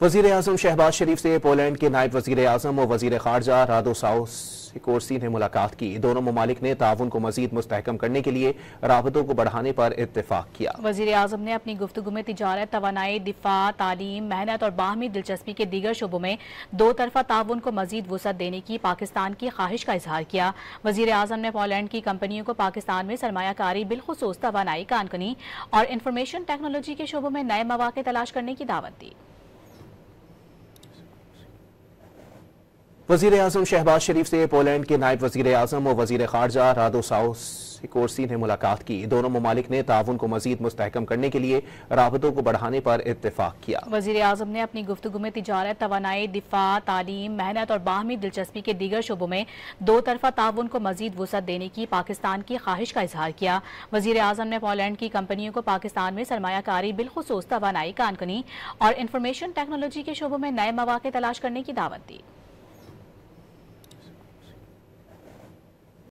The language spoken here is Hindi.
वज़ीर आज़म शहबाज शरीफ से पोलैंड के नायब वज़ीर आज़म और वज़ीर ख़ारजा रादोसाउसिकोर्सी ने मुलाकात की। दोनों ममालिक ने ताउन को मज़ीद मुस्तहकम करने के लिए राबतों को बढ़ाने पर इत्तेफाक किया। वज़ीर आज़म ने अपनी गुफ्तगू में तिजारत, तवानाई, दिफा, तालीम, मेहनत और बाहमी दिलचस्पी के दीगर शोबों में दो तरफा ताउन को मज़ीद वुसअत देने की पाकिस्तान की ख्वाहिश का इजहार किया। वज़ीर आज़म ने पोलैंड की कंपनियों को पाकिस्तान में सरमायाकारी, बिलखुसूस तवानाई, कानकनी और इंफॉर्मेशन टेक्नोलॉजी के शोबों में नए मौके तलाश करने की दावत दी। वज़ीर आज़म शहबाज शरीफ से पोलैंड के नायब वज़ीर आज़म और वज़ीर ख़ारजा रादोसाउसिकोर्सी ने मुलाकात की। दोनों ममालिक ने ताउन को मज़ीद मुस्तहकम करने के लिए राबतों को बढ़ाने पर इत्तेफाक किया। वज़ीर आज़म ने अपनी गुफ्तगू में तिजारत, तवानाई, दिफा, तालीम, मेहनत और बाहमी दिलचस्पी के दीगर शोबों में दो तरफा ताउन को मज़ीद वुसअत देने की पाकिस्तान की ख्वाहिश का इजहार किया। वज़ीर आज़म ने पोलैंड की कंपनियों को पाकिस्तान में सरमायाकारी, बिलखुसूस तवानाई, कानकनी और इंफॉर्मेशन टेक्नोलॉजी के शोबों में नए मौके तलाश करने की दावत दी।